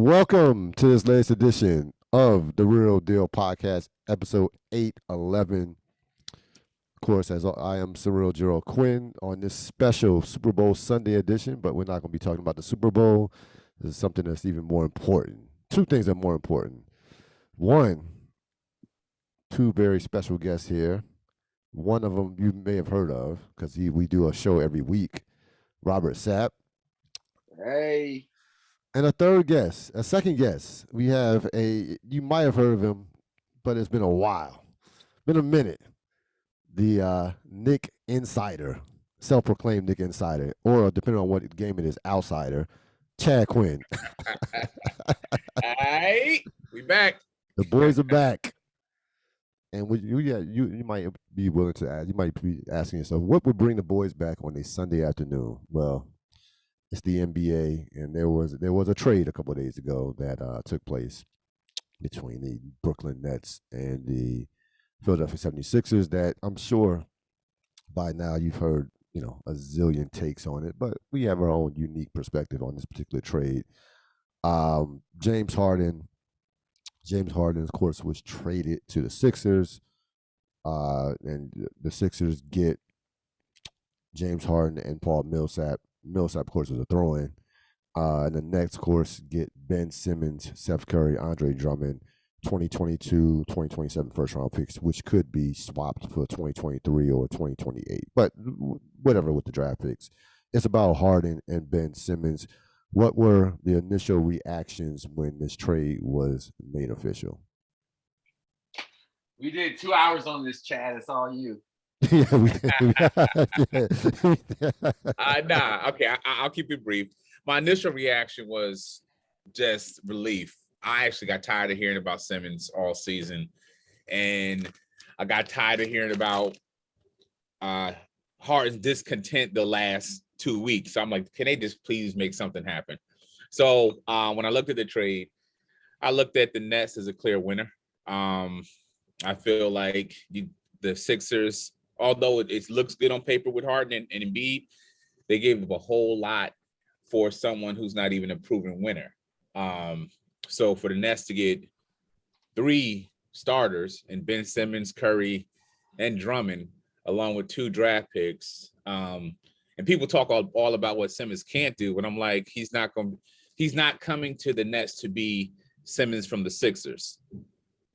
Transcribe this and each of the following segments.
Welcome to this latest edition of the Ril Dil podcast, episode 811. Of course, as I am Cyril Gerald Quinn on this special Super Bowl Sunday edition, but we're not going to be talking about the Super Bowl. This is something that's even more important. Two things are more important. One, two very special guests here. One of them you may have heard of because we do a show every week, Robert Sapp. Hey. And a second guest. We have you might have heard of him, but it's been a while, been a minute. The Nick Insider, self-proclaimed Nick Insider, or depending on what game it is, outsider, Chad Quinn. Hey, we back. The boys are back. And you might be willing to ask, you might be asking yourself, what would bring the boys back on a Sunday afternoon? Well, it's the NBA, and there was a trade a couple of days ago that took place between the Brooklyn Nets and the Philadelphia 76ers that I'm sure by now you've heard, a zillion takes on it, but we have our own unique perspective on this particular trade. James Harden, of course, was traded to the Sixers, and the Sixers get James Harden and Paul Millsap. Millsap, of course, was a throw-in. And the Nets, of course, get Ben Simmons, Seth Curry, Andre Drummond, 2022, 2027 first-round picks, which could be swapped for 2023 or 2028. But whatever with the draft picks. It's about Harden and Ben Simmons. What were the initial reactions when this trade was made official? We did 2 hours on this, Chad. It's all you. Yeah, we did. Okay, I'll keep it brief. My initial reaction was just relief. I actually got tired of hearing about Simmons all season, and I got tired of hearing about Harden's discontent the last 2 weeks. So I'm like, can they just please make something happen? So when I looked at the trade, I looked at the Nets as a clear winner. I feel like the Sixers, although it looks good on paper with Harden and Embiid, they gave up a whole lot for someone who's not even a proven winner. So for the Nets to get 3 starters and Ben Simmons, Curry, and Drummond, along with 2 draft picks, and people talk all about what Simmons can't do, but I'm like, he's not coming to the Nets to be Simmons from the Sixers.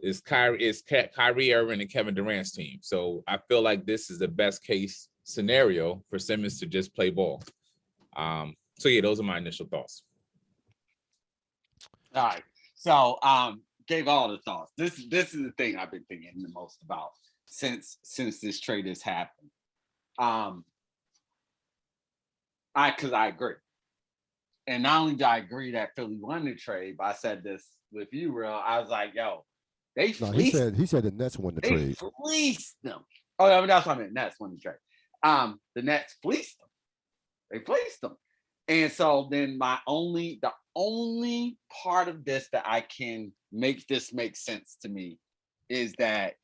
It's Kyrie Irving and Kevin Durant's team. So I feel like this is the best case scenario for Simmons to just play ball. So yeah, those are my initial thoughts. All right. So gave all the thoughts. This is the thing I've been thinking the most about since this trade has happened. Because I agree. And not only do I agree that Philly won the trade, but I said this with you, Real. I was like, yo, he said the Nets won the trade. They fleeced them. Oh, I mean, that's what I meant. Nets won the trade. The Nets fleeced them. They fleeced them. And so then the only part of this that I can make this make sense to me is that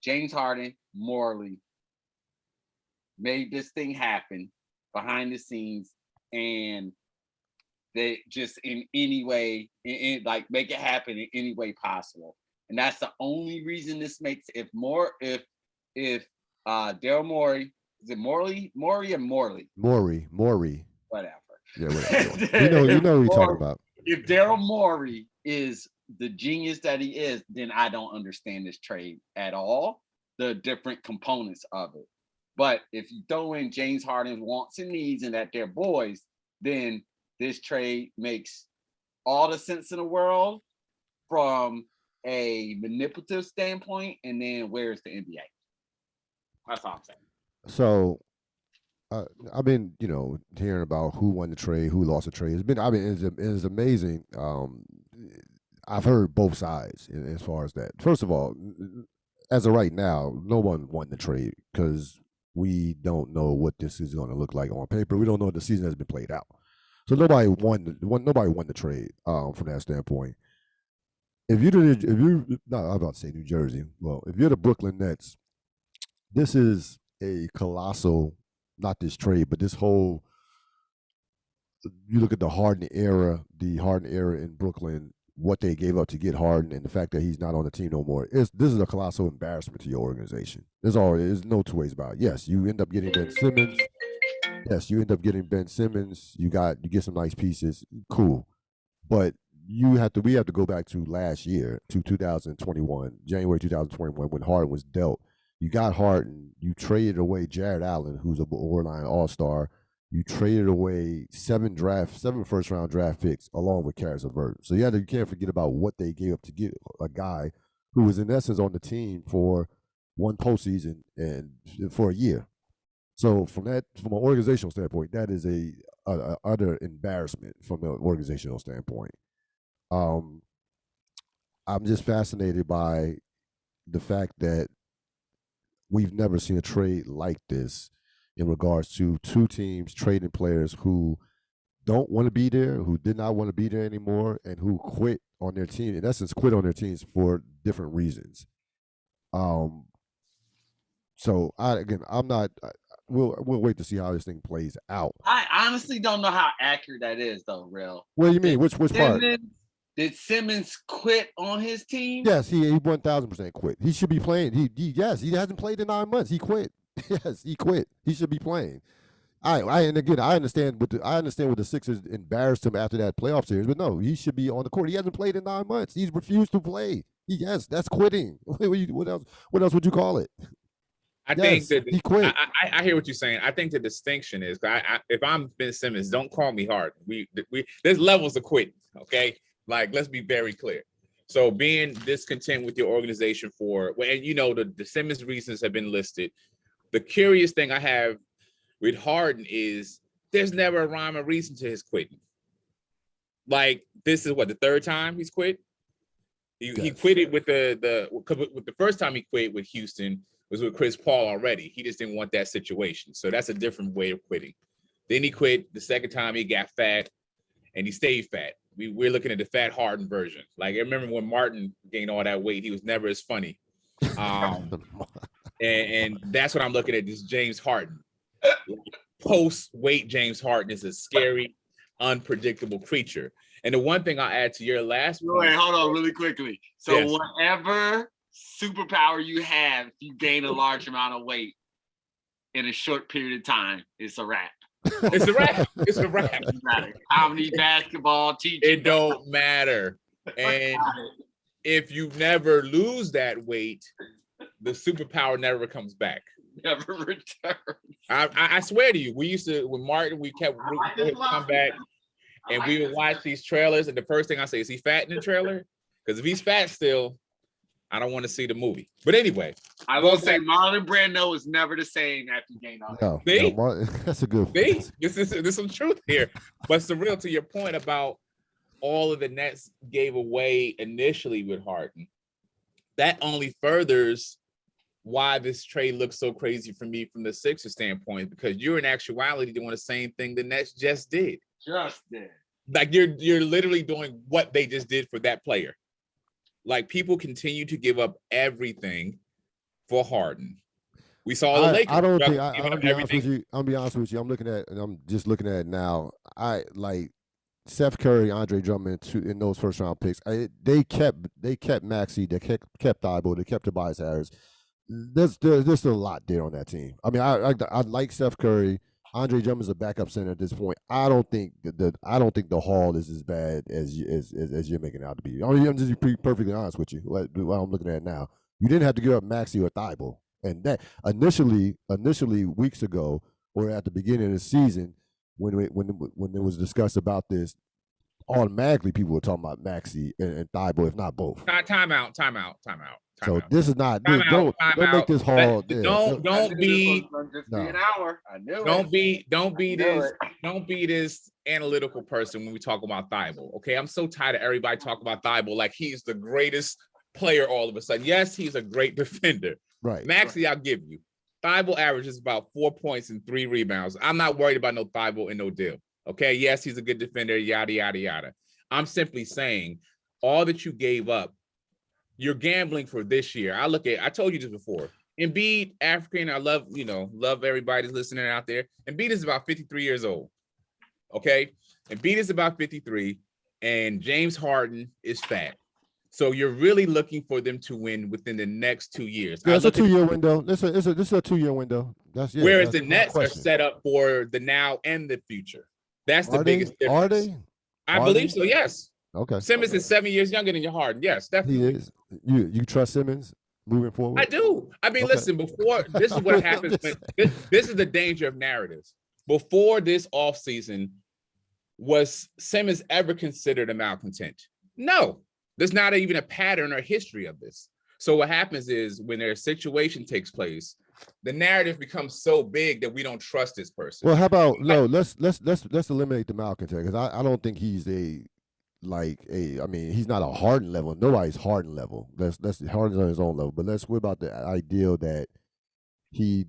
James Harden morally made this thing happen behind the scenes, and they just in any way, like make it happen in any way possible. And that's the only reason this makes if Daryl Morey, is it Morley or Morley? Morey. Whatever. Yeah, whatever. you know what you're talking about. If Daryl Morey is the genius that he is, then I don't understand this trade at all, the different components of it. But if you throw in James Harden's wants and needs and that they're boys, then this trade makes all the sense in the world from a manipulative standpoint. And then where's the NBA? That's all I'm saying. So I've been, hearing about who won the trade, who lost the trade. It's amazing. I've heard both sides as far as that. First of all, as of right now, no one won the trade because we don't know what this is going to look like on paper. We don't know if the season has been played out. So nobody won the trade from that standpoint. I'm about to say New Jersey. Well, if you're the Brooklyn Nets, this is a colossal, not this trade, but this whole you look at the Harden era in Brooklyn, what they gave up to get Harden, and the fact that he's not on the team no more. This is a colossal embarrassment to your organization. There's no two ways about it. Yes, you end up getting Ben Simmons. Yes, you end up getting Ben Simmons. You get some nice pieces. Cool. But we have to go back to last year, to 2021, January 2021, when Harden was dealt. You got Harden. You traded away Jared Allen, who's a borderline all-star. You traded away 7 first-round draft picks along with Karis LeVert. So you can't forget about what they gave up to get a guy who was in essence on the team for one postseason and for a year. So from an organizational standpoint, that is a utter embarrassment from an organizational standpoint. I'm just fascinated by the fact that we've never seen a trade like this in regards to two teams trading players who don't want to be there, who did not want to be there anymore, and who quit on their team. In essence, quit on their teams for different reasons. So I'm not. We'll wait to see how this thing plays out. I honestly don't know how accurate that is, though, Ril. What do you mean? Which part? Did Simmons quit on his team? Yes, he 1,000% quit. He should be playing. He hasn't played in 9 months. He quit. Yes, he quit. He should be playing. I understand what the Sixers embarrassed him after that playoff series, but no, he should be on the court. He hasn't played in 9 months. He's refused to play. Yes, that's quitting. What else? What else would you call it? I think that he quit. I hear what you're saying. I think the distinction is, if I'm Ben Simmons, don't call me hard. There's levels of quitting. Okay, like let's be very clear. So being discontent with your organization and the Simmons reasons have been listed. The curious thing I have with Harden is there's never a rhyme or reason to his quitting. Like this is the third time he's quit. He quitted with the first time he quit with Houston was with Chris Paul already. He just didn't want that situation. So that's a different way of quitting. Then he quit the second time he got fat and he stayed fat. We're looking at the fat Harden version. Like I remember when Martin gained all that weight, he was never as funny. And that's what I'm looking at, this James Harden. Post-weight James Harden is a scary, unpredictable creature. And the one thing I'll add to your last point. Wait, hold on really quickly. So yes. Whatever superpower you have, if you gain a large amount of weight in a short period of time, it's a wrap. It's a wrap. It's a wrap. It doesn't matter. Comedy, basketball, teaching. It don't matter. And if you never lose that weight, the superpower never comes back. Never returns. I swear to you, we used to, with Martin, we kept come back and we would watch these trailers. And the first thing I say, is he fat in the trailer? Because if he's fat still, I don't want to see the movie. But anyway, I will say Marlon Brando is never the same after you gain all that. No, that's a good. See, there's some truth here. But Surreal, to your point about all of the Nets gave away initially with Harden, that only furthers why this trade looks so crazy for me from the Sixers standpoint, because you're in actuality doing the same thing the Nets just did. Like you're literally doing what they just did for that player. Like people continue to give up everything for Harden. We saw the Lakers. I'll be honest with you. I'm looking at it now. I like Seth Curry, Andre Drummond in those first round picks. They kept Maxey, they kept Thibault, they kept Tobias Harris. There's a lot there on that team. I mean, I like Seth Curry. Andre Drummond's a backup center at this point. I don't think the haul is as bad as you're making it out to be. I'm just be perfectly honest with you. What I'm looking at now, you didn't have to give up Maxey or Thibault, and that initially weeks ago or at the beginning of the season when it was discussed about this, automatically people were talking about Maxey and Thibault, if not both. Time out. So this is not. Don't make this haul. Don't be an hour. I knew don't be this analytical person when we talk about Thibault. Okay, I'm so tired of everybody talking about Thibault like he's the greatest player all of a sudden. Yes, he's a great defender. Right. Maxey, I'll give you. Thibault averages about 4 points and 3 rebounds. I'm not worried about no Thibault and no deal. Okay, yes, he's a good defender. Yada yada yada. I'm simply saying all that you gave up. You're gambling for this year. I told you this before. Embiid, African, I love everybody that's listening out there. Embiid is about 53 years old. Okay. Embiid is about 53, and James Harden is fat. So you're really looking for them to win within the next 2 years. Yeah, it's a 2-year window. This is a 2-year window. Whereas that's the Nets are set up for the now and the future. That's the biggest difference. Are they? I believe so, yes. Okay. Simmons is 7 years younger than your Harden. Yes, definitely. He is. You trust Simmons moving forward? I do. I mean, listen, before this is what happens when this is the danger of narratives. Before this offseason, was Simmons ever considered a malcontent? No, there's not even a pattern or history of this. So what happens is when their situation takes place, the narrative becomes so big that we don't trust this person. Well, how about let's eliminate the malcontent, because I don't think he's I mean, he's not a Harden level. Nobody's Harden level. Let's Harden's on his own level. But let's worry about the ideal that he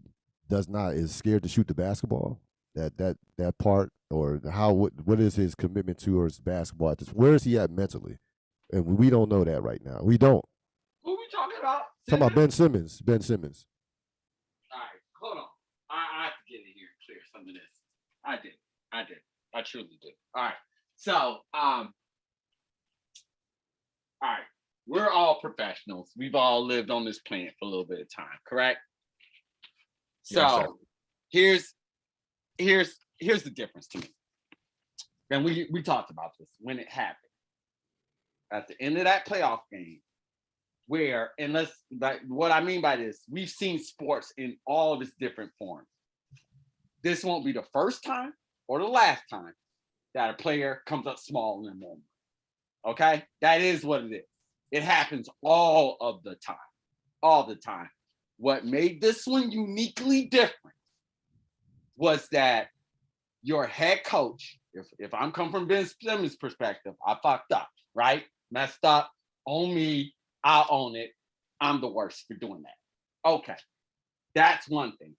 is scared to shoot the basketball. That part, or what is his commitment towards basketball? Where is he at mentally? And we don't know that right now. We don't. Who are we talking about? Talking about Ben Simmons. Ben Simmons. All right, hold on. I have to get in here and clear some of this. I did. I truly did. All right. So, all right. We're all professionals. We've all lived on this planet for a little bit of time, correct? So, Yes, here's the difference to me. And we talked about this when it happened. At the end of that playoff game, what I mean by this, we've seen sports in all of its different forms. This won't be the first time or the last time that a player comes up small in a moment. Okay? That is what it is. It happens all of the time. All the time. What made this one uniquely different was that your head coach, if I'm coming from Ben Simmons' perspective, I fucked up, right? Messed up, on me, I'll own it. I'm the worst for doing that. Okay, that's one thing.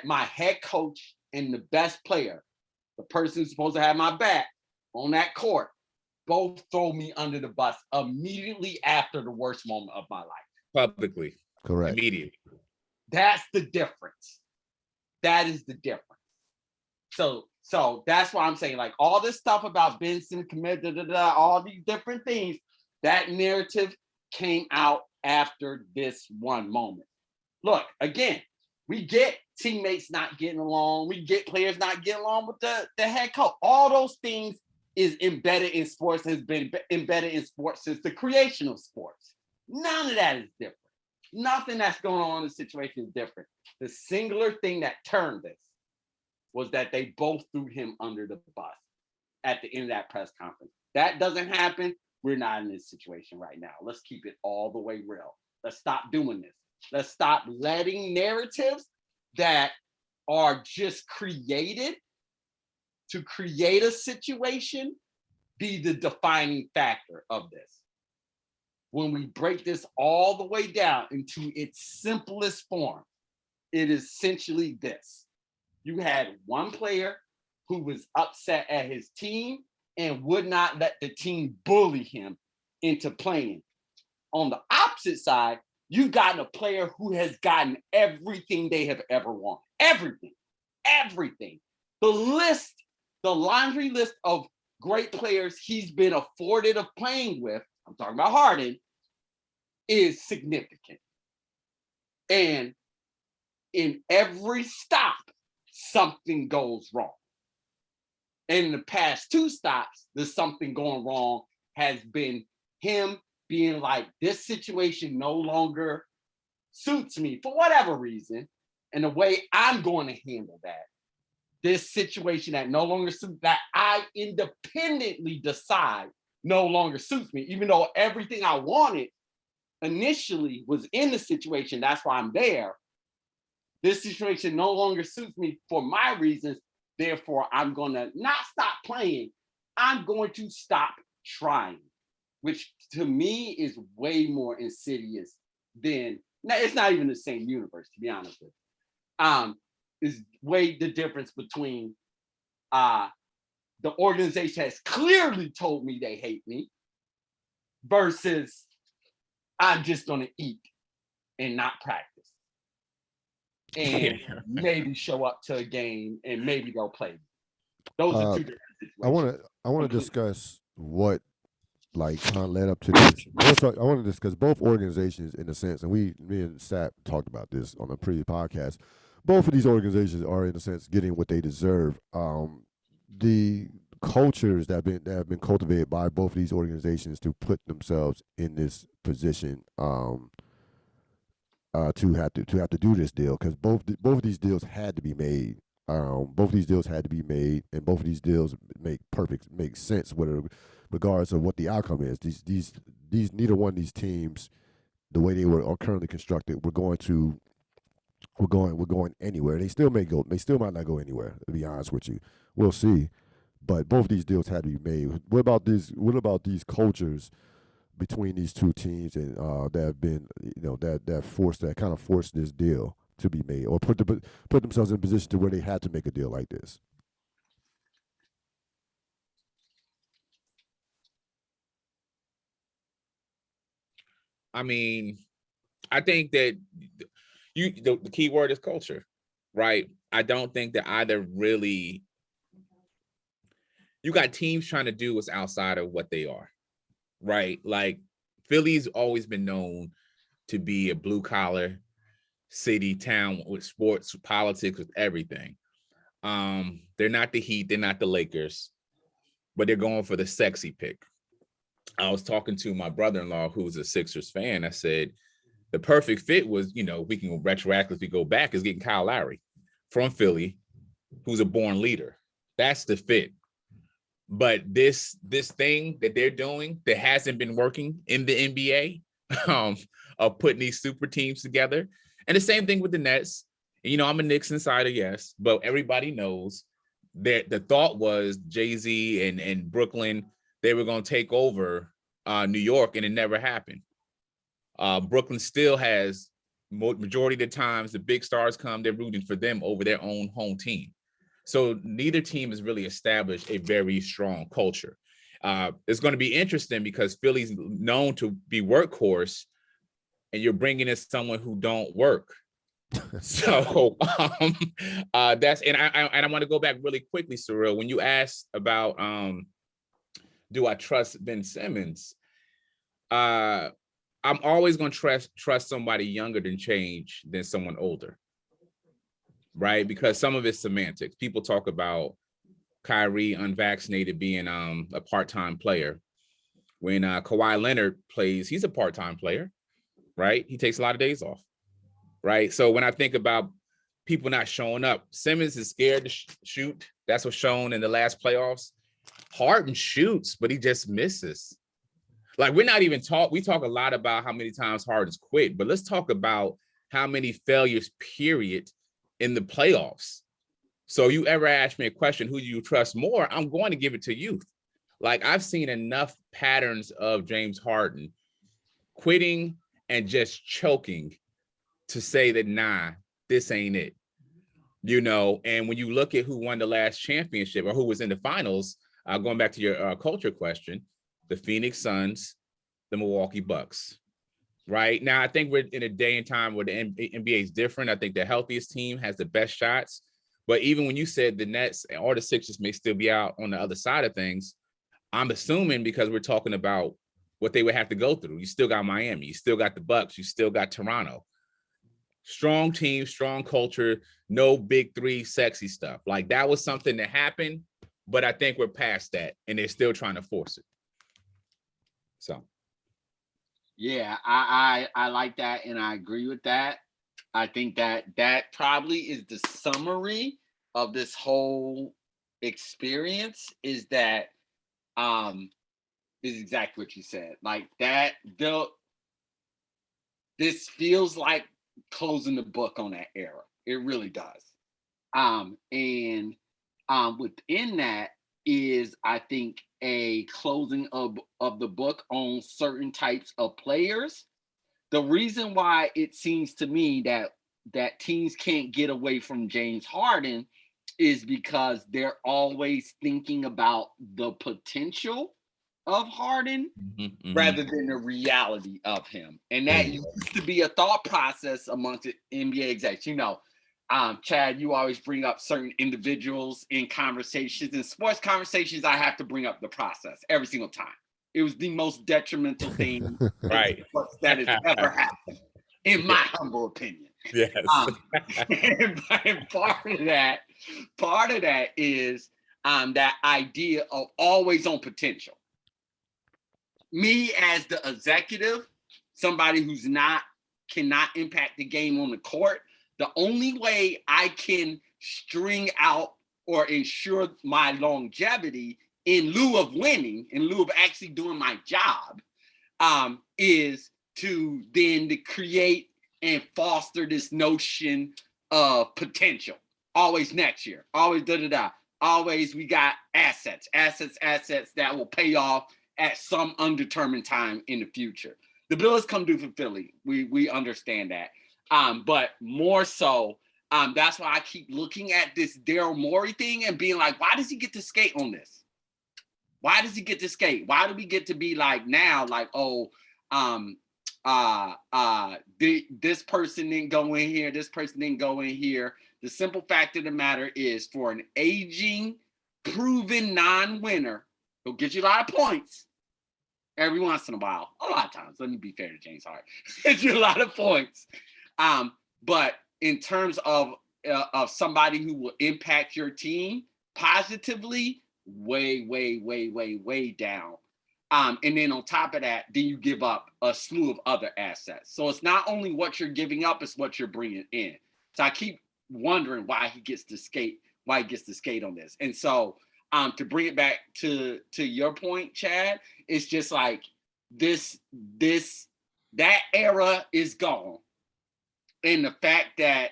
My head coach and the best player, the person who's supposed to have my back on that court, both throw me under the bus immediately after the worst moment of my life. Publicly. Correct. Immediately. That's the difference. That is the difference. So that's why I'm saying, like, all this stuff about Benson committed, all these different things, that narrative came out after this one moment. Look, again, we get teammates not getting along. We get players not getting along with the head coach. All those things is embedded in sports, has been embedded in sports since the creation of sports. None of that is different. Nothing that's going on in the situation is different. The singular thing that turned this was that they both threw him under the bus at the end of that press conference. That doesn't happen. We're not in this situation right now. Let's keep it all the way real. Let's stop doing this. Let's stop letting narratives that are just created to create a situation be the defining factor of this. When we break this all the way down into its simplest form, it is essentially this. You had one player who was upset at his team and would not let the team bully him into playing. On the opposite side, you've gotten a player who has gotten everything they have ever wanted. Everything. The laundry list of great players he's been afforded of playing with, I'm talking about Harden, is significant. And in every stop, something goes wrong. And in the past two stops, the something going wrong has been him being like, this situation no longer suits me for whatever reason. And the way I'm going to handle that, this situation that no longer suits, that I independently decide no longer suits me, even though everything I wanted initially was in the situation, that's why I'm there. This situation no longer suits me for my reasons. Therefore, I'm going to not stop playing. I'm going to stop trying, which to me is way more insidious than, it's not even the same universe, to be honest with you. Is way the difference between the organization has clearly told me they hate me versus I'm just going to eat and not practice. And maybe show up to a game and maybe they'll play me. Those are Uh, two different I situations. want to discuss what like kind of led up to this. I want to discuss both organizations in a sense, and me and Sap talked about this on a previous podcast. Both of these organizations are, in a sense, getting what they deserve. The cultures that have been cultivated by both of these organizations to put themselves in this position, to have to do this deal, because both of these deals had to be made. Both of these deals had to be made, and both of these deals make sense, whether regardless of what the outcome is. These neither one of these teams, the way they are currently constructed, we're going anywhere. They still may go. They still might not go anywhere. To be honest with you, we'll see. But both of these deals had to be made. What about these? What about these cultures between these two teams, and that have been, that kind of forced this deal to be made, or put themselves in a position to where they had to make a deal like this? I mean, I think that the key word is culture, right? I don't think that either really. You got teams trying to do what's outside of what they are, right? Like Philly's always been known to be a blue collar city town with sports, with politics, with everything. They're not the Heat, they're not the Lakers, but they're going for the sexy pick. I was talking to my brother-in-law who's a Sixers fan. I said the perfect fit was, we can retroactively go back, is getting Kyle Lowry from Philly, who's a born leader. That's the fit. But this thing that they're doing that hasn't been working in the NBA, of putting these super teams together, and the same thing with the Nets. I'm a Knicks insider, yes, but everybody knows that the thought was Jay-Z and Brooklyn, they were going to take over New York, and it never happened. Brooklyn still has majority of the times the big stars come, they're rooting for them over their own home team. So neither team has really established a very strong culture. It's going to be interesting because Philly's known to be workhorse, and you're bringing in someone who don't work. So that's, and I want to go back really quickly, Cyril, when you asked about do I trust Ben Simmons? I'm always going to trust somebody younger than change than someone older. Right, because some of it's semantics. People talk about Kyrie unvaccinated being a part-time player. When Kawhi Leonard plays, he's a part-time player, right? He takes a lot of days off, right? So when I think about people not showing up, Simmons is scared to shoot. That's what's shown in the last playoffs. Harden shoots, but he just misses. Like, we're not even we talk a lot about how many times Harden's quit, but let's talk about how many failures, period, in the playoffs. So you ever ask me a question, who do you trust more? I'm going to give it to youth. Like, I've seen enough patterns of James Harden quitting and just choking to say that, nah, this ain't it. And when you look at who won the last championship or who was in the finals, going back to your culture question, the Phoenix Suns, the Milwaukee Bucks. Right now, I think we're in a day and time where the NBA is different. I think the healthiest team has the best shots. But even when you said the Nets or the Sixers may still be out on the other side of things, I'm assuming because we're talking about what they would have to go through. You still got Miami, you still got the Bucks, you still got Toronto. Strong team, strong culture, no big three sexy stuff. Like, that was something that happened, but I think we're past that, and they're still trying to force it. So. Yeah, I like that, and I agree with that. I think that probably is the summary of this whole experience, is that is exactly what you said. Like, that this feels like closing the book on that era. It really does. And within that is, I think, a closing of the book on certain types of players. The reason why it seems to me that teams can't get away from James Harden is because they're always thinking about the potential of Harden rather than the reality of him. And that used to be a thought process amongst the NBA execs. Chad, you always bring up certain individuals in conversations. In sports conversations, I have to bring up the process every single time. It was the most detrimental thing Right. that has ever happened, in my humble opinion. Yes. And part of that is that idea of always on potential. Me as the executive, somebody who's cannot impact the game on the court, the only way I can string out or ensure my longevity in lieu of winning, in lieu of actually doing my job, is to then to create and foster this notion of potential. Always next year, always da-da-da. Always we got assets that will pay off at some undetermined time in the future. The bill has come due for Philly. We understand that. But more so, that's why I keep looking at this Daryl Morey thing and being like, why does he get to skate on this? Why does he get to skate? Why do we get to be like now, like, oh, this person didn't go in here, this person didn't go in here. The simple fact of the matter is, for an aging, proven non-winner, he'll get you a lot of points every once in a while. A lot of times, let me be fair to James Harden. Gets you a lot of points. But in terms of somebody who will impact your team positively, way down. And then on top of that, then you give up a slew of other assets. So it's not only what you're giving up, it's what you're bringing in. So I keep wondering why he gets to skate on this. And so to bring it back to your point, Chad, it's just like that era is gone. And the fact that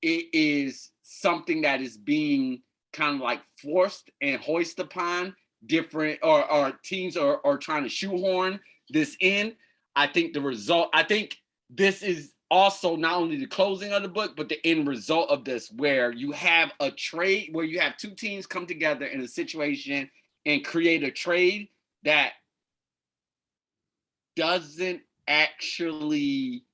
it is something that is being kind of like forced and hoisted upon different or teams are trying to shoehorn this in. I think this is also not only the closing of the book, but the end result of this, where you have a trade, where you have two teams come together in a situation and create a trade that doesn't actually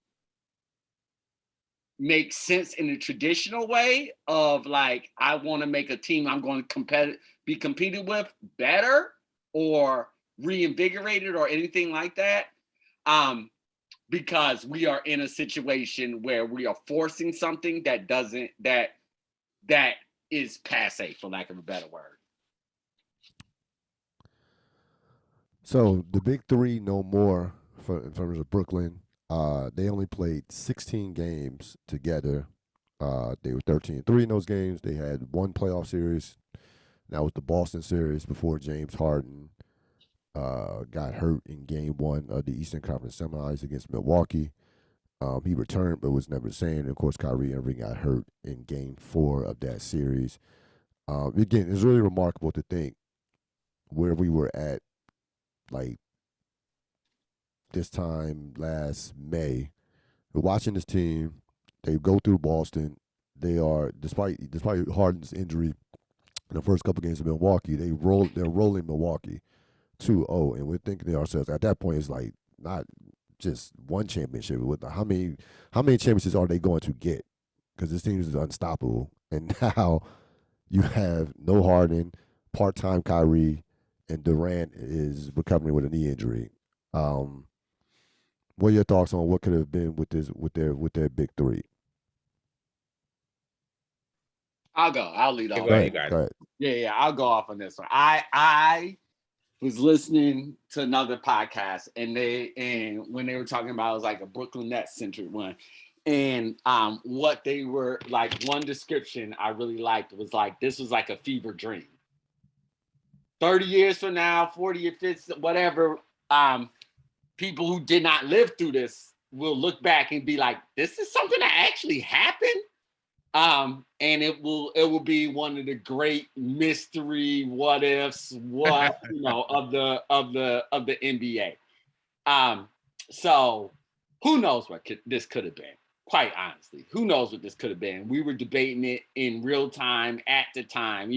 make sense in the traditional way of like, I want to make a team I'm going to be competed with better or reinvigorated or anything like that. Because we are in a situation where we are forcing something that is passe, for lack of a better word. So the big three no more in terms of Brooklyn. They only played 16 games together. They were 13-3 in those games. They had one playoff series. That was the Boston series before James Harden got hurt in Game 1 of the Eastern Conference Semis against Milwaukee. He returned but was never the same. And of course, Kyrie Irving got hurt in Game 4 of that series. Again, it's really remarkable to think where we were at, like, this time last May. We're watching this team. They go through Boston. They are, despite Harden's injury in the first couple games of Milwaukee, they're rolling Milwaukee 2-0, and we're thinking to ourselves at that point, it's like not just one championship. With how many championships are they going to get? Because this team is unstoppable, and now you have no Harden, part-time Kyrie, and Durant is recovering with a knee injury. What are your thoughts on what could have been with their big three? I'll lead off. Go ahead. Yeah, I'll go off on this one. I was listening to another podcast, and when they were talking about, it was like a Brooklyn Nets centered one. And what they were like, one description I really liked was like, this was like a fever dream. 30 years from now, 40 if it's whatever, people who did not live through this will look back and be like, this is something that actually happened. And it will be one of the great mystery what ifs, of the NBA. So who knows what this could have been? Quite honestly, who knows what this could have been? We were debating it in real time at the time.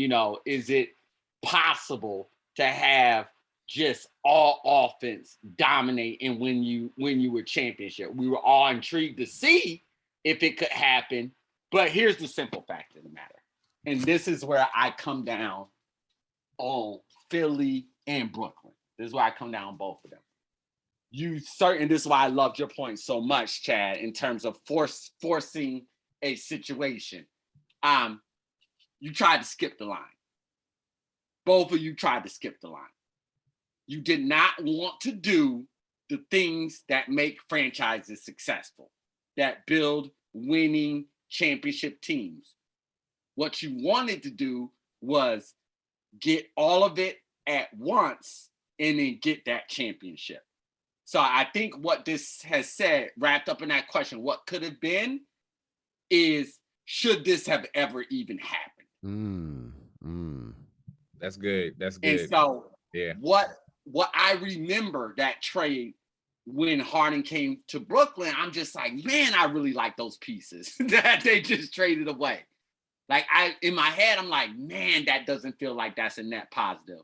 Is it possible to have just all offense dominate and win you a championship? We were all intrigued to see if it could happen. But here's the simple fact of the matter. And this is where I come down on Philly and Brooklyn. This is where I come down on both of them. And this is why I loved your point so much, Chad, in terms of forcing a situation. You tried to skip the line. Both of you tried to skip the line. You did not want to do the things that make franchises successful, that build winning championship teams. What you wanted to do was get all of it at once and then get that championship. So I think what this has said, wrapped up in that question, what could have been, is should this have ever even happened? That's good. That's good. And so yeah, what I remember that trade when Harden came to Brooklyn, I'm just like, man, I really like those pieces that they just traded away. Like in my head, I'm like, man, that doesn't feel like that's a net positive.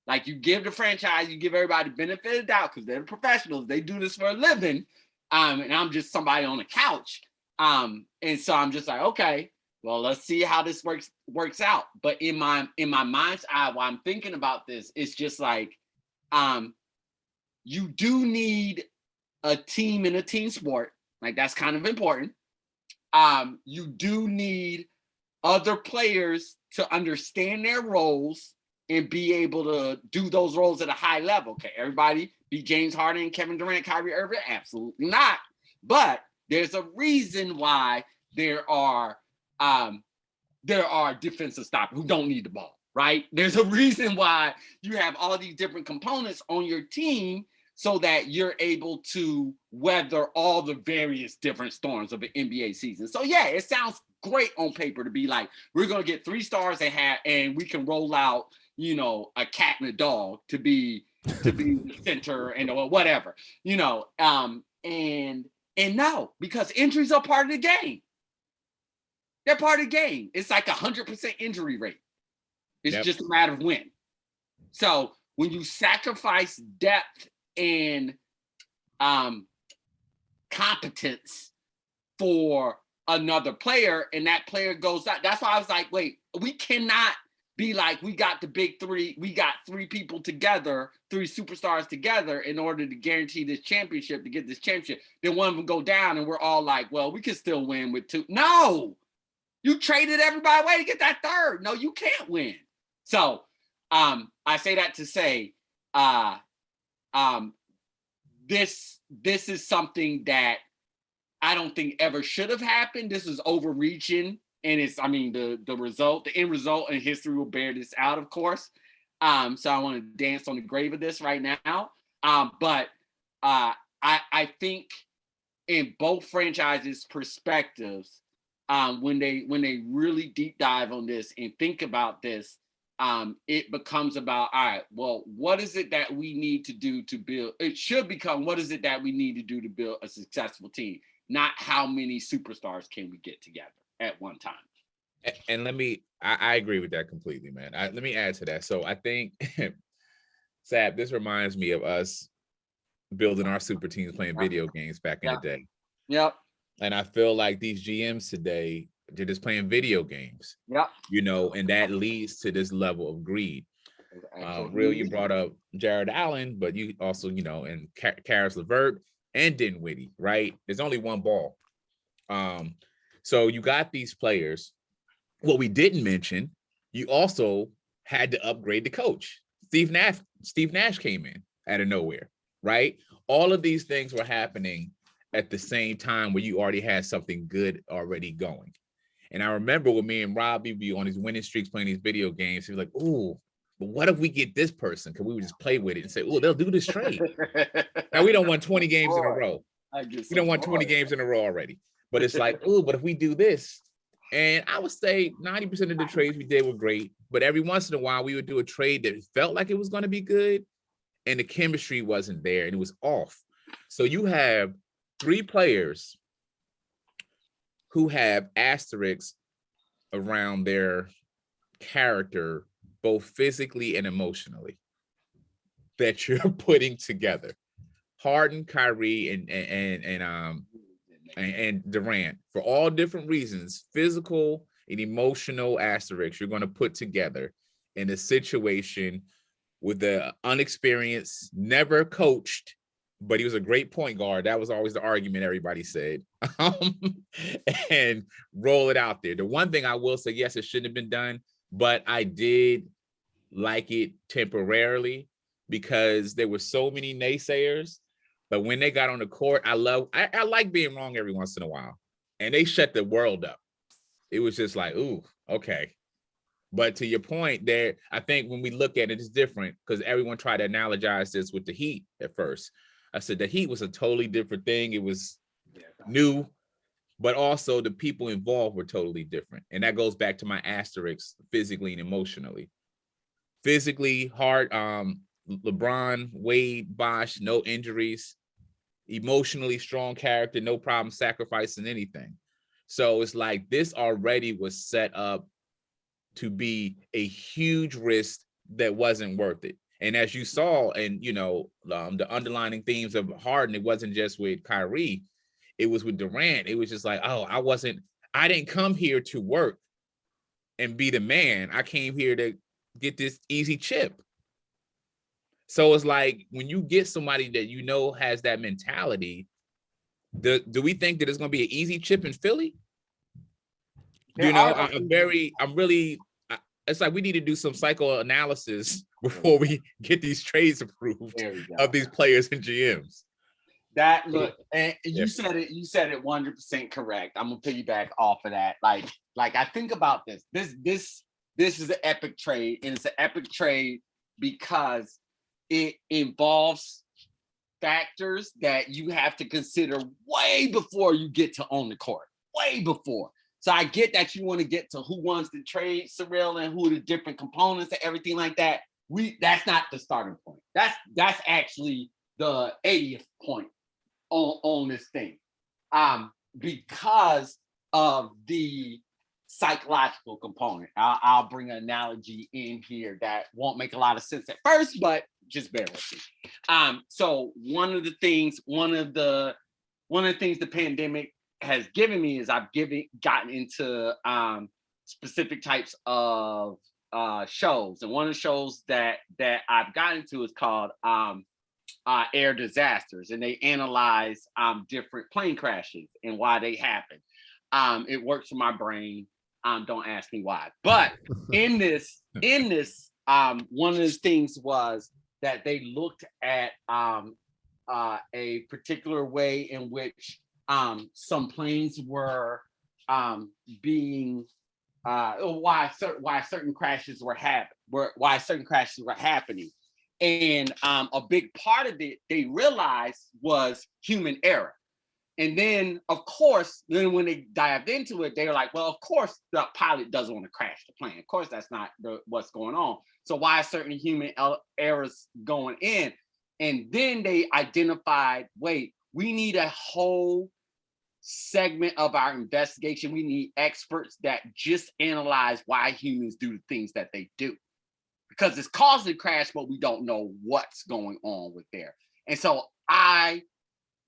Like you give the franchise, you give everybody the benefit of the doubt because they're the professionals. They do this for a living. And I'm just somebody on the couch. And so I'm just like, okay, well, let's see how this works out. But in my mind's eye, while I'm thinking about this, it's just like, you do need a team in a team sport. Like that's kind of important. You do need other players to understand their roles and be able to do those roles at a high level. Okay, everybody be James Harden, Kevin Durant, Kyrie Irving? Absolutely not. But there's a reason why there are defensive stoppers who don't need the ball, right? There's a reason why you have all these different components on your team so that you're able to weather all the various different storms of an NBA season. So yeah, it sounds great on paper to be like, we're going to get 3 stars and we can roll out, a cat and a dog to be the center and or whatever, and no, because injuries are part of the game. They're part of the game. It's like 100% injury rate. It's just a matter of when. So when you sacrifice depth and competence for another player and that player goes out, that's why I was like, wait, we cannot be like, we got the big 3, we got 3 people together, 3 superstars together in order to guarantee this championship, to get this championship. Then one of them go down and we're all like, well, we can still win with 2. No, you traded everybody away to get that 3rd. No, you can't win. So I say that to say this is something that I don't think ever should have happened. This is overreaching. And it's, the end result and history will bear this out, of course. So I want to dance on the grave of this right now. But I think in both franchises' perspectives, when they really deep dive on this and think about this, it becomes about, all right, well, what is it that we need to do to build? It should become, what is it that we need to do to build a successful team? Not how many superstars can we get together at one time. And I agree with that completely, man. Let me add to that. So I think, Sab, this reminds me of us building our super teams playing video games back in the day. Yep. And I feel like these GMs today, they're just playing video games. Yep. And that leads to this level of greed. Ril, you brought up Jared Allen, but you also, and Karis LeVert and Dinwiddie, right? There's only one ball. So you got these players. What we didn't mention, you also had to upgrade the coach. Steve Nash came in out of nowhere, right? All of these things were happening at the same time where you already had something good already going. And I remember when me and Rob, we'd be on these winning streaks playing these video games, he was like, ooh, but what if we get this person? Because we would just play with it and say, oh, they'll do this trade. Now, we don't want 20 games in a row. We don't want 20 games in a row already. But it's like, oh, but if we do this, and I would say 90% of the trades we did were great, but every once in a while we would do a trade that felt like it was going to be good, and the chemistry wasn't there, and it was off. So you have 3 players who have asterisks around their character, both physically and emotionally, that you're putting together. Harden, Kyrie, and and Durant, for all different reasons, physical and emotional asterisks, you're going to put together in a situation with the unexperienced, never coached, but he was a great point guard. That was always the argument everybody said. And roll it out there. The one thing I will say, yes, it shouldn't have been done, but I did like it temporarily because there were so many naysayers. But when they got on the court, I like being wrong every once in a while. And they shut the world up. It was just like, ooh, okay. But to your point there, I think when we look at it, it's different because everyone tried to analogize this with the Heat at first. I said the Heat was a totally different thing. It was new, but also the people involved were totally different. And that goes back to my asterisks physically and emotionally. Physically hard, LeBron, Wade, Bosh, no injuries. Emotionally strong character, no problem sacrificing anything. So it's like this already was set up to be a huge risk that wasn't worth it. And as you saw, and you know, the underlining themes of Harden, it wasn't just with Kyrie, it was with Durant. It was just like, oh, I didn't come here to work and be the man. I came here to get this easy chip. So it's like when you get somebody that you know has that mentality, do we think that it's going to be an easy chip in Philly? You know, it's like we need to do some psychoanalysis before we get these trades approved of these players and GMs. That look, and you said it 100% correct. I'm gonna piggyback off of that. Like I think about this. This is an epic trade, and it's an epic trade because it involves factors that you have to consider way before you get to on the court. Way before. So I get that you want to get to who wants to trade Cyril and who are the different components and everything like that. That's not the starting point. That's actually the 80th point on this thing. Because of the psychological component. I'll bring an analogy in here that won't make a lot of sense at first, but just bear with me. So one of the things the pandemic has given me is I've gotten into specific types of shows, and one of the shows that I've gotten into is called air disasters, and they analyze different plane crashes and why they happen. It works for my brain. Don't ask me why. But in this, one of the things was that they looked at a particular way in which some planes were being why certain crashes were happening. And a big part of it they realized was human error. And then, of course, when they dived into it, they were like, well, of course, the pilot doesn't want to crash the plane. Of course, that's not what's going on. So why are certain human errors going in? And then they identified, wait, we need a whole segment of our investigation. We need experts that just analyze why humans do the things that they do. Because it's causing crash, but we don't know what's going on with there. And so I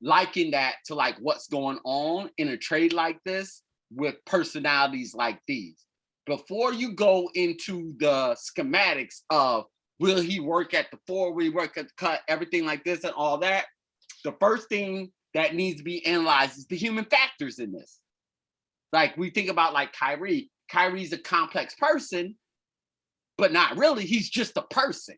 liken that to like what's going on in a trade like this with personalities like these. Before you go into the schematics of will he work at the 4, will he work at the cut, everything like this and all that, the first thing that needs to be analyzed is the human factors in this. Like we think about like Kyrie. Kyrie's a complex person, but not really. He's just a person.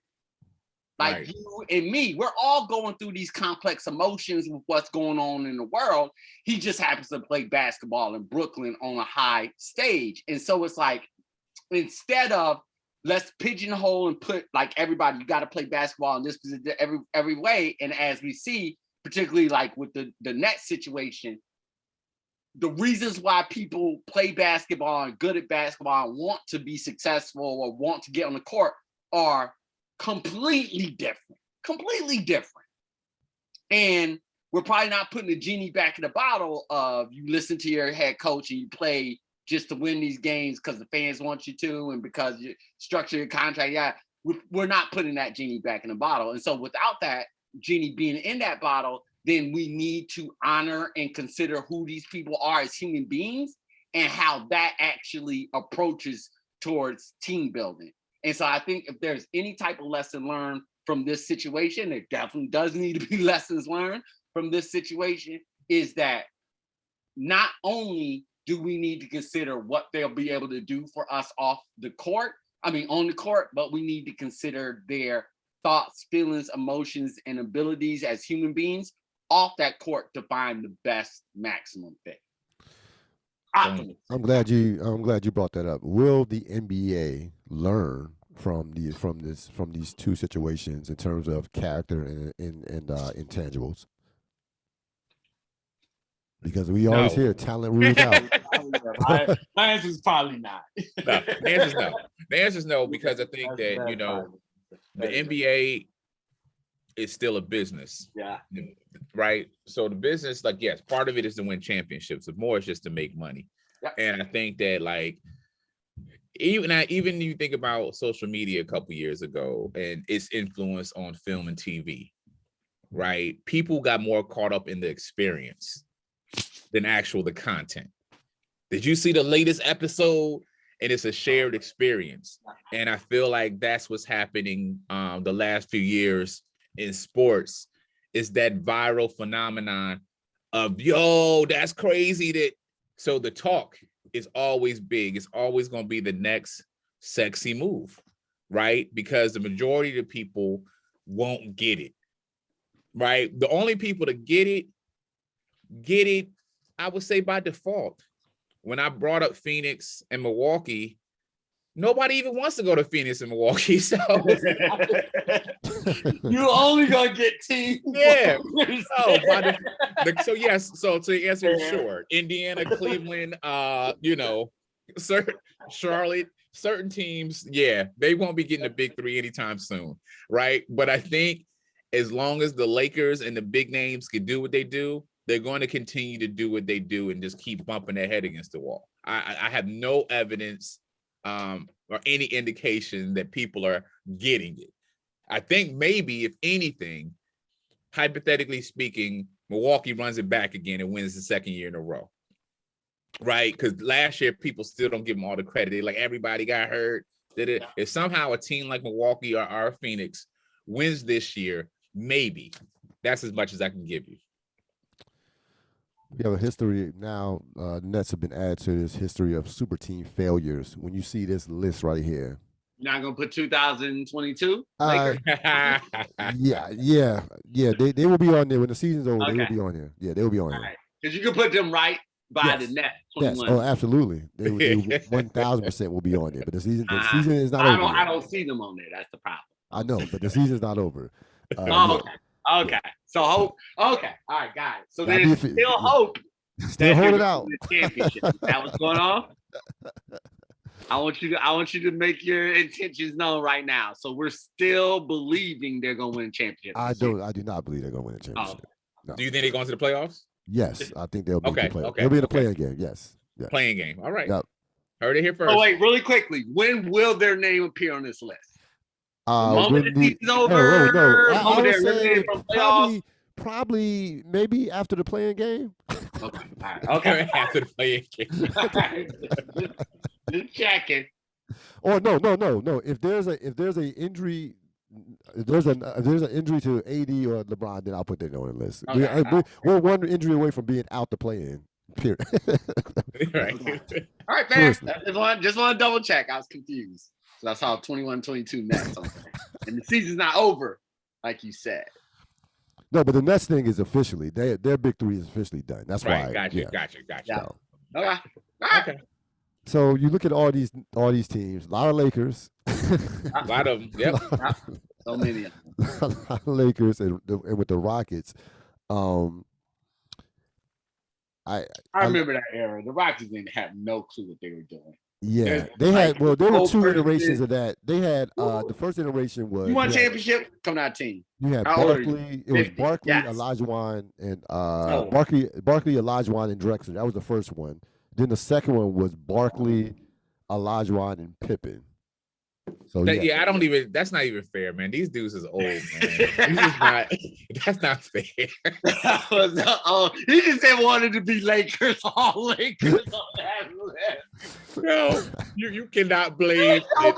Like right. You and me, we're all going through these complex emotions with what's going on in the world. He just happens to play basketball in Brooklyn on a high stage. And so it's like, instead of let's pigeonhole and put like everybody, you got to play basketball in this position every way. And as we see, particularly like with the Nets situation, the reasons why people play basketball and good at basketball and want to be successful or want to get on the court are completely different. And we're probably not putting the genie back in the bottle of you listen to your head coach and you play just to win these games because the fans want you to and because you structure your contract. Yeah, we're not putting that genie back in the bottle. And so without that genie being in that bottle, then we need to honor and consider who these people are as human beings and how that actually approaches towards team building. And so I think if there's any type of lesson learned from this situation, there definitely does need to be lessons learned from this situation, is that not only do we need to consider what they'll be able to do for us on the court, but we need to consider their thoughts, feelings, emotions, and abilities as human beings off that court to find the best maximum fit. I'm glad you brought that up. Will the NBA learn from these two situations in terms of character and intangibles? Because we always hear talent rules out. My answer is probably not. No, the answer is no. The answer is no, because I think that, you know, the NBA is still a business. Yeah. Right. So the business, like, yes, part of it is to win championships, but more is just to make money. Yep. And I think that, like, even you think about social media a couple years ago and its influence on film and TV, right? People got more caught up in the experience than the content. Did you see the latest episode? And it's a shared experience. And I feel like that's what's happening the last few years in sports, is that viral phenomenon of, yo, that's crazy. So the talk is always big. It's always going to be the next sexy move, right? Because the majority of the people won't get it, right? The only people to get it, I would say by default. When I brought up Phoenix and Milwaukee, nobody even wants to go to Phoenix and Milwaukee. So you only gonna get teams. Yeah. So yes. So to answer it short, Indiana, Cleveland, Charlotte, certain teams, yeah, they won't be getting the big three anytime soon, right? But I think as long as the Lakers and the big names can do what they do, they're going to continue to do what they do and just keep bumping their head against the wall. I have no evidence or any indication that people are getting it. I think maybe, if anything, hypothetically speaking, Milwaukee runs it back again and wins the second year in a row, right? Because last year, people still don't give them all the credit. They're like, everybody got hurt. If somehow a team like Milwaukee or Phoenix wins this year, maybe. That's as much as I can give you. We have a history now. Nets have been added to this history of super team failures. When you see this list right here, you're not gonna put 2022. Yeah. They will be on there when the season's over. Okay. They will be on here. Yeah, they will be on here. Because you can put them right by the net. 21. Yes. Oh, absolutely. They 1,000% will be on there. But the season is not over. I don't see them on there. That's the problem. I know, but the season's not over. Okay. So hope. Okay. All right, guys. So there's still hope. Still hold it out. The championship. Is that what's going on? I want you to make your intentions known right now. So we're still believing they're gonna win a championship. I do not believe they're gonna win a championship. Oh. No. Do you think they're going to the playoffs? Yes, I think they'll be okay. The playoffs. They'll be in the playing game. Yes. Playing game. All right. Yep. Heard it here first. Oh wait, really quickly. When will their name appear on this list? The season's over. No. I would say probably maybe after the playing game. Okay. After the playing game. Just checking. Or no. If there's an injury to AD or LeBron, then I'll put that on the list. Okay. We're one injury away from being out the play-in. Period. Right. All right, man. Just want to double check. I was confused. So I saw 21-22 Nets on there. And the season's not over, like you said. No, but the Nets thing is officially, their big three is officially done. That's why. Gotcha. Yeah. So. Okay. So you look at all these teams, a lot of Lakers. A lot of them, yep. So many of them. A lot of Lakers and with the Rockets. I remember that era. The Rockets didn't have no clue what they were doing. Yeah, there were two iterations of that. They had the first iteration was you won championship, come out team. You had Barkley. It was Barkley, Olajuwon, and Barkley, Olajuwon, and Drexler. That was the first one. Then the second one was Barkley, Olajuwon, and Pippen. So I don't even. That's not even fair, man. These dudes is old, man. This is not. That's not fair. He just said wanted to be Lakers, all Lakers on that list. No, you cannot blame Ain't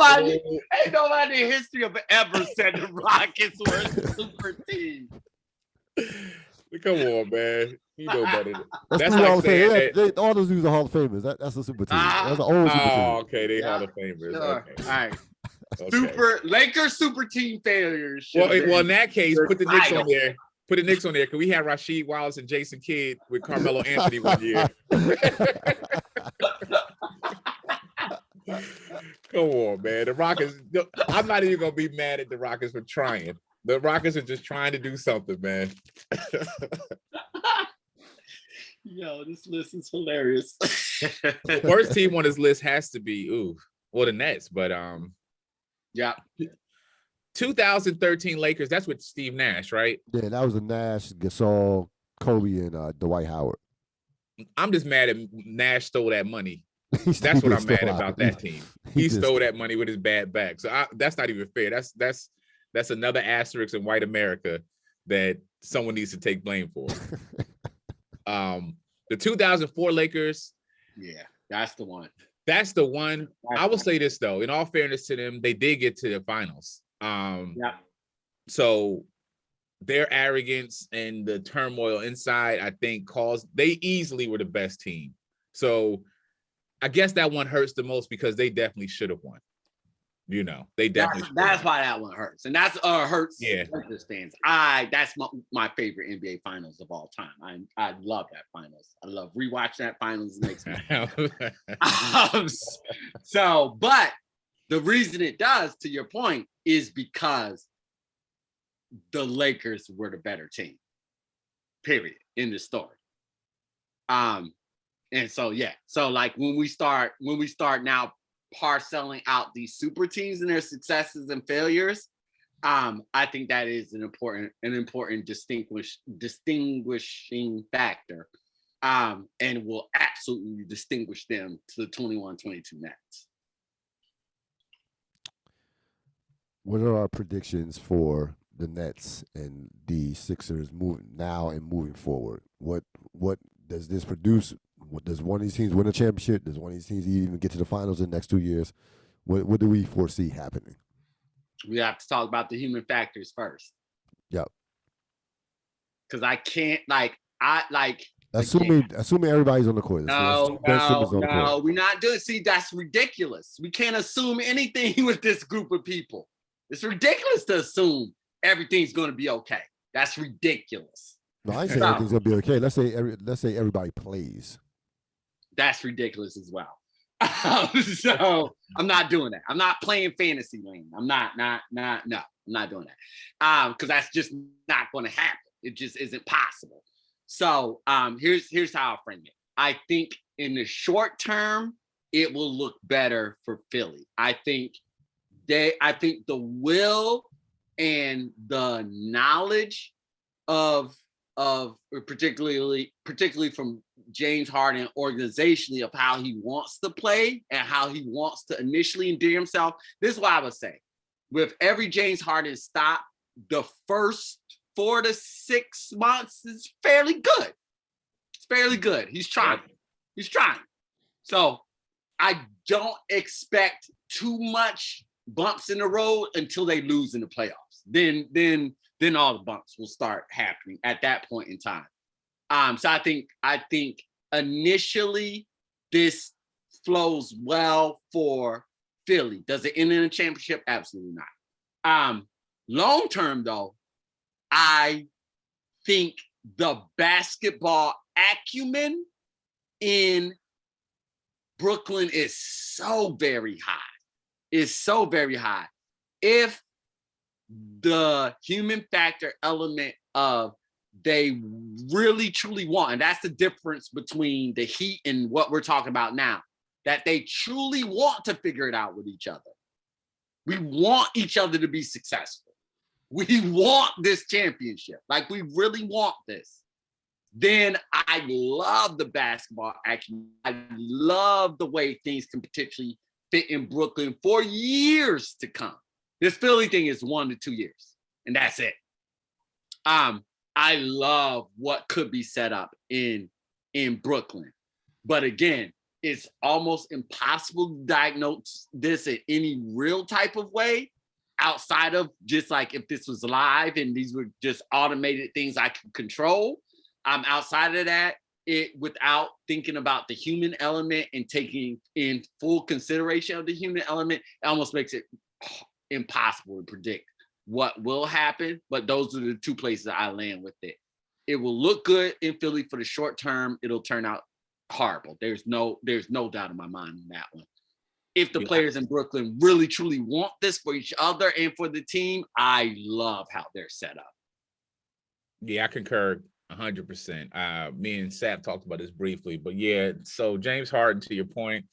nobody in history of ever said the Rockets were a super team. Come on, man. You know better. That's like saying all those dudes are Hall of Famers. That's a super team. That's an old super team. Oh, okay, they Hall of Famers. Sure. Okay. All right. Okay. Lakers super team failures. Well, in that case, put the Knicks on there. Put the Knicks on there because we had Rasheed Wallace and Jason Kidd with Carmelo Anthony one year. Come on, man. The Rockets. I'm not even gonna be mad at the Rockets for trying. The Rockets are just trying to do something, man. Yo, this list is hilarious. The worst team on this list has to be the Nets, but yeah. 2013 Lakers. That's with Steve Nash, right? Yeah, that was the Nash, Gasol, Kobe, and Dwight Howard. I'm just mad at Nash stole that money. That's what I'm mad about that team. He stole that money with his bad back. So that's not even fair. That's another asterisk in white America that someone needs to take blame for. The 2004 Lakers. Yeah, that's the one. That's the one. I will say this though, in all fairness to them, they did get to the finals. Yeah. So their arrogance and the turmoil inside, I think, they easily were the best team. So I guess that one hurts the most because they definitely should have won. You know, they definitely. That's why that one hurts, and that's hurts. Yeah, Lakers fans. That's my favorite NBA Finals of all time. I love that finals. I love rewatching that finals. It makes me. But the reason it does, to your point, is because the Lakers were the better team. Period. In the story. And so like when we start now parceling out these super teams and their successes and failures, I think that is an important distinguishing factor, and will absolutely distinguish them to the 21-22 Nets. What are our predictions for the Nets and the Sixers moving forward? What does this produce? Does one of these teams win a championship? Does one of these teams even get to the finals in the next 2 years? What do we foresee happening? We have to talk about the human factors first. Yep. Because I can't assuming everybody's on the court. No, we're not doing. See, that's ridiculous. We can't assume anything with this group of people. It's ridiculous to assume everything's going to be okay. That's ridiculous. No, I ain't saying everything's going to be okay. Let's say everybody plays. That's ridiculous as well. So I'm not doing that. I'm not playing fantasy land. I'm not doing that. Because that's just not going to happen. It just isn't possible. So here's how I'll frame it. I think in the short term, it will look better for Philly. I think the will and the knowledge of particularly from James Harden organizationally of how he wants to play and how he wants to initially endear himself. This is what I would say. With every James Harden stop, the first 4 to 6 months is fairly good. It's fairly good. He's trying. So I don't expect too much bumps in the road until they lose in the playoffs. Then all the bumps will start happening at that point in time. So I think initially this flows well for Philly. Does it end in a championship? Absolutely not. Long term though, I think the basketball acumen in Brooklyn is so very high. If the human factor element of they really truly want, and that's the difference between the Heat and what we're talking about now, that they truly want to figure it out with each other. We want each other to be successful. We want this championship. Like, we really want this. Then I love the basketball acumen. I love the way things can potentially fit in Brooklyn for years to come. This Philly thing is 1 to 2 years, and that's it. I love what could be set up in Brooklyn. But again, it's almost impossible to diagnose this in any real type of way outside of just like if this was live and these were just automated things I can control. Outside of that, without thinking about the human element and taking in full consideration of the human element, it almost makes it impossible to predict what will happen. But those are the two places I land with it. It will look good in Philly for the short term. It'll turn out horrible. There's no doubt in my mind on that one. If the players in Brooklyn really truly want this for each other and for the team, I love how they're set up. Yeah, I concur 100%. Me and Sap talked about this briefly, but yeah, so James Harden, to your point,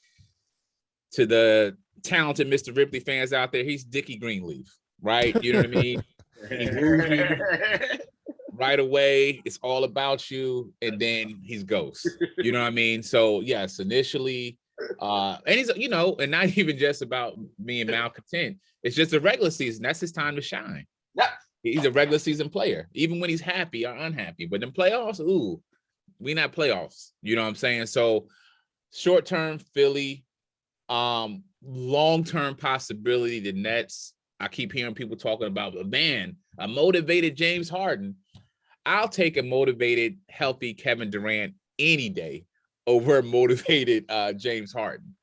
to the talented Mr. Ripley fans out there, he's Dickie Greenleaf, right? You know what I mean? He's moving right away. It's all about you, and then he's ghost. You know what I mean? So yes, initially, and he's, you know, and not even just about being malcontent. It's just a regular season. That's his time to shine. Yeah. He's a regular season player, even when he's happy or unhappy. But in playoffs, ooh, we not playoffs. You know what I'm saying? So short-term Philly, long-term possibility, the Nets. I keep hearing people talking about, man, a motivated James Harden. I'll take a motivated, healthy Kevin Durant any day over motivated James Harden.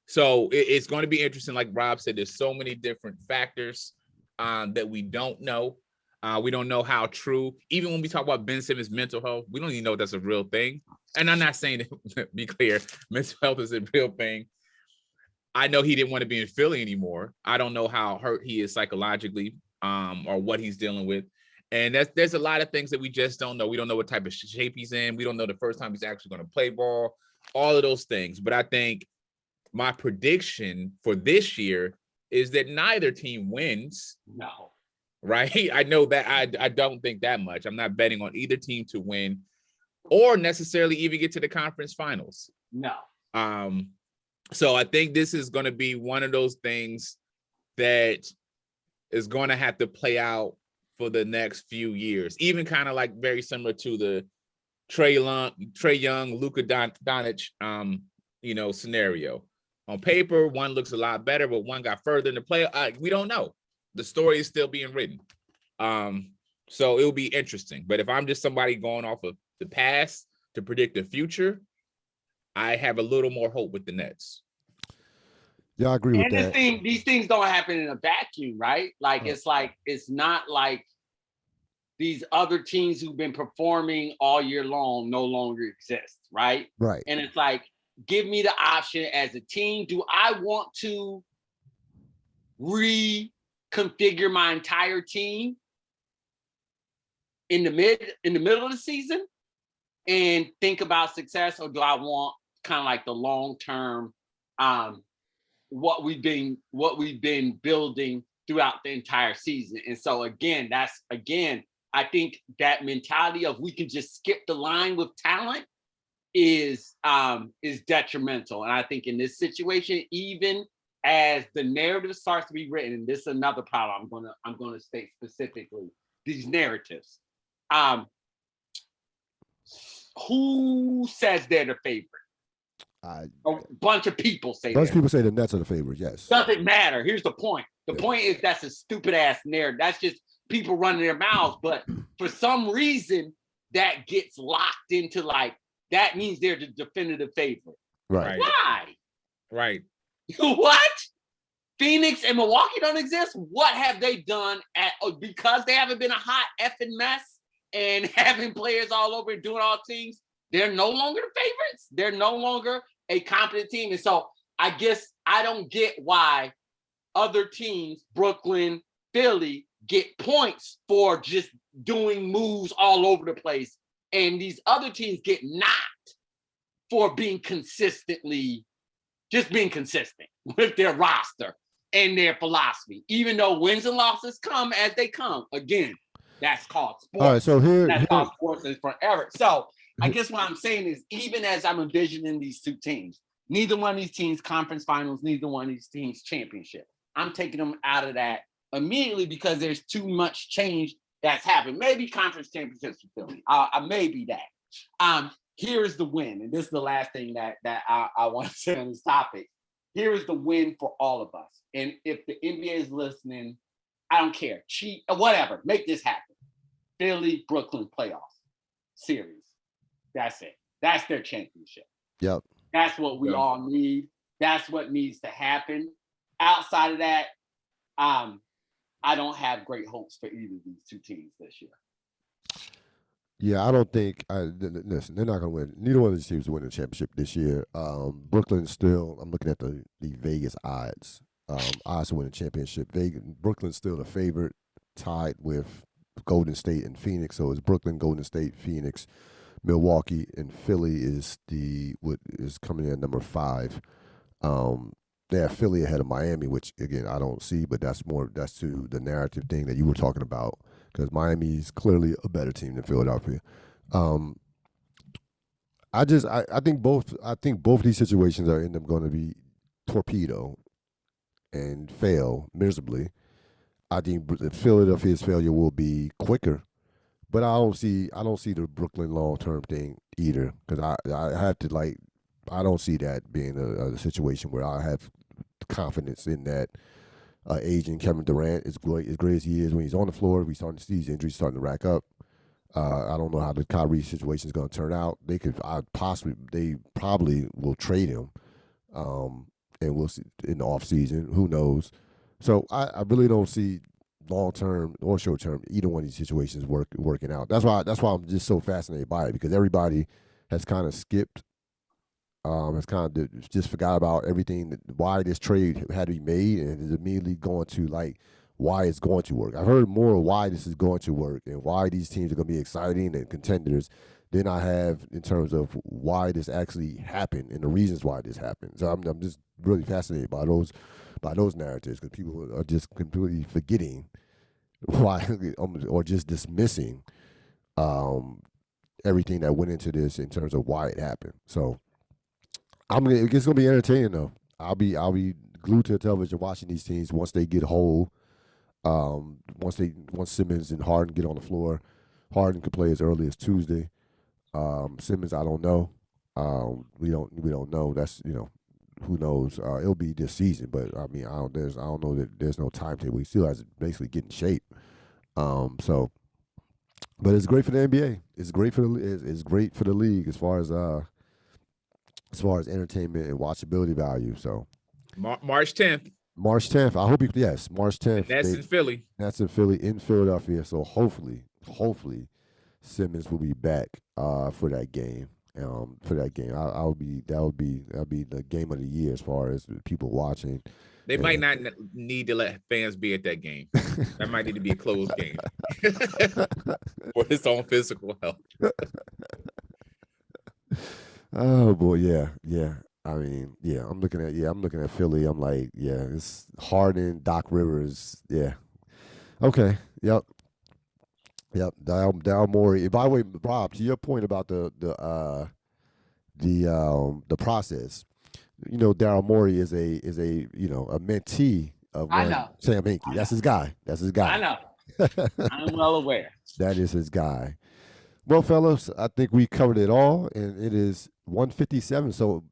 So it's going to be interesting. Like Rob said, there's so many different factors that we don't know. We don't know how true, even when we talk about Ben Simmons' mental health, we don't even know if that's a real thing. And I'm not saying, to be clear, mental health is a real thing. I know he didn't want to be in Philly anymore. I don't know how hurt he is psychologically or what he's dealing with. And there's a lot of things that we just don't know. We don't know what type of shape he's in. We don't know the first time he's actually going to play ball, all of those things. But I think my prediction for this year is that neither team wins. No. Right? I know that I don't think that much. I'm not betting on either team to win or necessarily even get to the conference finals. No. So I think this is going to be one of those things that is going to have to play out for the next few years, even kind of like very similar to the Trae Young, Luka Doncic, scenario. On paper, one looks a lot better, but one got further in the play. We don't know. The story is still being written. So it'll be interesting. But if I'm just somebody going off of the past to predict the future, I have a little more hope with the Nets. Yeah, I agree with that. And these things don't happen in a vacuum, right? Like, it's not like these other teams who've been performing all year long no longer exist, right? Right. And it's like, give me the option as a team. Do I want to reconfigure my entire team in the middle of the season and think about success, or do I want kind of like the long-term what we've been building throughout the entire season? And so again, I think that mentality of we can just skip the line with talent is detrimental. And I think in this situation, even as the narrative starts to be written, and this is another problem I'm gonna state specifically, these narratives. Who says they're the favorite? A bunch of people say that. Bunch of people say the Nets are the favorite, yes. Doesn't matter. Here's the point. The point is that's a stupid ass narrative. That's just people running their mouths. But for some reason, that gets locked into like, that means they're the definitive favorite. Right. Why? Right. What? Phoenix and Milwaukee don't exist? What have they done because they haven't been a hot effing mess and having players all over and doing all things? They're no longer the favorites. They're no longer a competent team. And so I guess I don't get why other teams, Brooklyn, Philly, get points for just doing moves all over the place. And these other teams get knocked for being consistent with their roster and their philosophy, even though wins and losses come as they come. Again, that's called sports. All right, so that's called sports is forever. So I guess what I'm saying is, even as I'm envisioning these two teams, Neither one of these teams conference finals, neither one of these teams championship. I'm taking them out of that immediately because there's too much change that's happened. Maybe conference championships for Philly. Maybe that. Here is the win, and this is the last thing that I want to say on this topic. Here is the win for all of us. And if the NBA is listening, I don't care. Cheat, whatever. Make this happen. Philly, Brooklyn playoff series. That's it. That's their championship. Yep. That's what we all need. That's what needs to happen. Outside of that, I don't have great hopes for either of these two teams this year. Yeah, I don't think. Listen, they're not going to win. Neither one of these teams will win the championship this year. Brooklyn still. I'm looking at the Vegas odds. Odds to win the championship. Brooklyn's still the favorite, tied with Golden State and Phoenix. So it's Brooklyn, Golden State, Phoenix, Milwaukee, and Philly is coming in at number 5. They have Philly ahead of Miami, which again I don't see, but that's to the narrative thing that you were talking about. Because Miami's clearly a better team than Philadelphia. I think both these situations are going to be torpedo and fail miserably. I think Philadelphia's failure will be quicker, but I don't see the Brooklyn long-term thing either. Because I have to I don't see that being a situation where I have confidence in that. Agent Kevin Durant is great as he is when he's on the floor. We starting to see his injuries starting to rack up. I don't know how the Kyrie situation is going to turn out. They probably will trade him, and we'll see in the offseason. Who knows? So I really don't see long term or short term either one of these situations working out. That's why I'm just so fascinated by it, because everybody has kind of skipped. Has kind of just forgot about everything, why this trade had to be made, and is immediately going to why it's going to work. I've heard more of why this is going to work and why these teams are going to be exciting and contenders than I have in terms of why this actually happened and the reasons why this happened. So I'm just really fascinated by those narratives, because people are just completely forgetting why or just dismissing everything that went into this in terms of why it happened. So. It's gonna be entertaining though. I'll be glued to the television watching these teams once they get whole. Once Simmons and Harden get on the floor. Harden could play as early as Tuesday. Simmons, I don't know. We don't know. That's who knows. It'll be this season, but I mean I don't know that there's no timetable. He still has to basically get in shape. But it's great for the NBA. It's great for the league as far as entertainment and watchability value. So March 10th. March 10th. I hope yes, March 10th. That's in Philly. That's in Philly, in Philadelphia. So hopefully Simmons will be back for that game. That'll be the game of the year as far as people watching. They might not need to let fans be at that game. That might need to be a closed game for his own physical health. Oh boy, yeah. I mean, yeah. I'm looking at Philly. I'm like, yeah, it's Harden, Doc Rivers, yeah. Okay, yep. Daryl Morey. By the way, Rob, to your point about the process, Daryl Morey is a a mentee of Sam Hinkie. That's his guy. I know. I'm well aware. That is his guy. Well, fellas, I think we covered it all, and it is 1:57. So,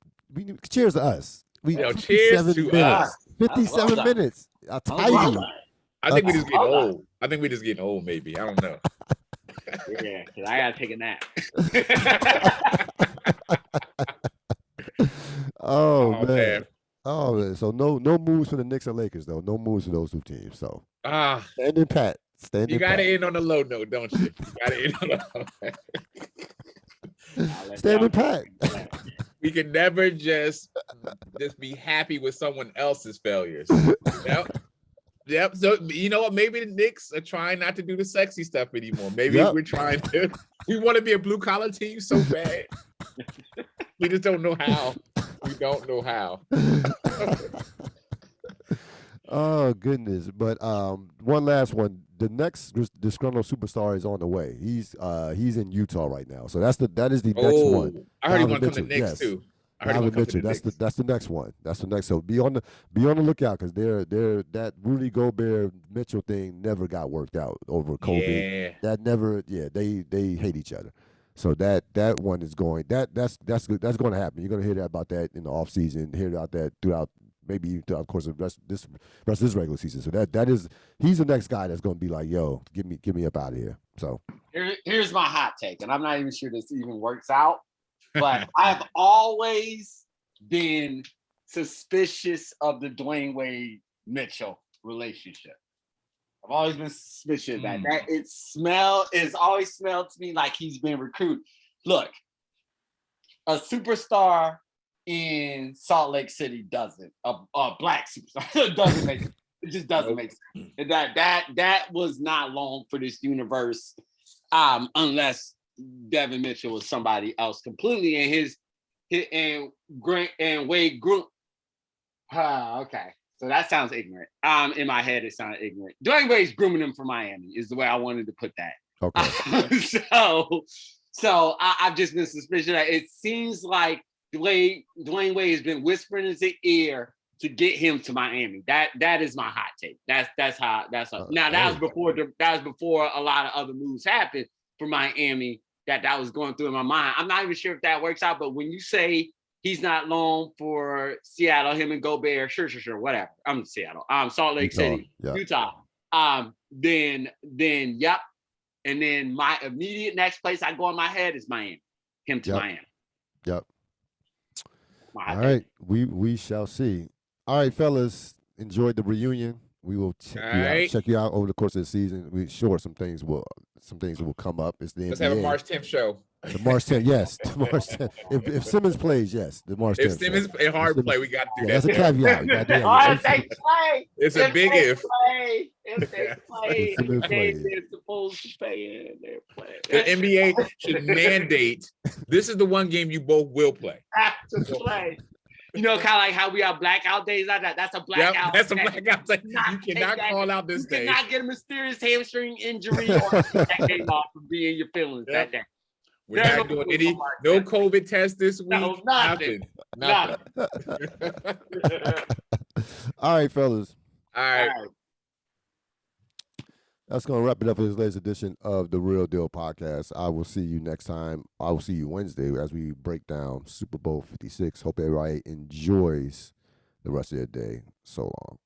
cheers to us. Cheers to us. 57 minutes. I think we just getting old. I think we just getting old. Maybe I don't know. Yeah, because I gotta take a nap. Oh man. Oh man. So no moves for the Knicks or Lakers though. No moves for those two teams. So standing pat. You got to end on a low note, don't you? You got to end on a low note. Standing pat. We can never just be happy with someone else's failures. Yep. So you know what? Maybe the Knicks are trying not to do the sexy stuff anymore. Maybe we're trying to. We want to be a blue collar team so bad. We just don't know how. We don't know how. Oh goodness! But one last one. The next disgruntled superstar is on the way. He's in Utah right now, so that is the next one. I heard he want to come to Knicks too. I heard he gonna Donovan come to Mitchell. the Knicks. That's the next one. That's the next. So be on the lookout because they're that Rudy Gobert Mitchell thing never got worked out over COVID. Yeah. That never. Yeah, they hate each other. So that one is going. That's good. That's going to happen. You're going to hear that about that in the offseason. Hear about that throughout maybe throughout the course of rest of this regular season. So that is he's the next guy that's going to be like, yo, get me up out of here. So here's my hot take, and I'm not even sure this even works out, but I've always been suspicious of the Dwayne Wade Mitchell relationship. I've always been suspicious of that. That it's always smelled to me like he's been recruited. Look, a superstar in Salt Lake City doesn't. A black superstar doesn't make it. It just doesn't make sense. And that was not long for this universe, unless Devin Mitchell was somebody else completely. And Wade grew. Okay. So that sounds ignorant. In my head, it sounded ignorant. Dwayne Wade's grooming him for Miami is the way I wanted to put that. okay. So I've just been suspicious that it seems like Dwayne Wade has been whispering in his ear to get him to Miami. That is my hot take. That's how. Now that was before a lot of other moves happened for Miami that was going through in my mind. I'm not even sure if that works out, but when you say he's not long for Seattle, him and Gobert, sure, whatever. I'm in Seattle. Salt Lake City, Utah. Then yep. And then my immediate next place I go in my head is Miami. Him to Miami. Yep. All right. We shall see. All right, fellas. Enjoyed the reunion. We will check you out over the course of the season. We sure some things will come up. It's the Let's NBA. have a March 10th show. The March 10th, yes. The March 10th. If Simmons plays, yes. The March 10th. If Simmons and Hard play, we got to do that. That's a caveat. If they play. It's a big if. If they play, they're supposed to play. They're playing. The NBA should mandate this is the one game you both will play. Have to play. You know, kind of like how we have blackout days like that. That's a blackout. Yep, that's a blackout day. You cannot call out this day. You cannot get a mysterious hamstring injury or that day off from being in your feelings that day. We're not doing any no COVID test this week. No, nothing. All right, fellas. All right. That's going to wrap it up for this latest edition of the Real Deal podcast. I will see you next time. I will see you Wednesday as we break down Super Bowl 56. Hope everybody enjoys the rest of their day. So long.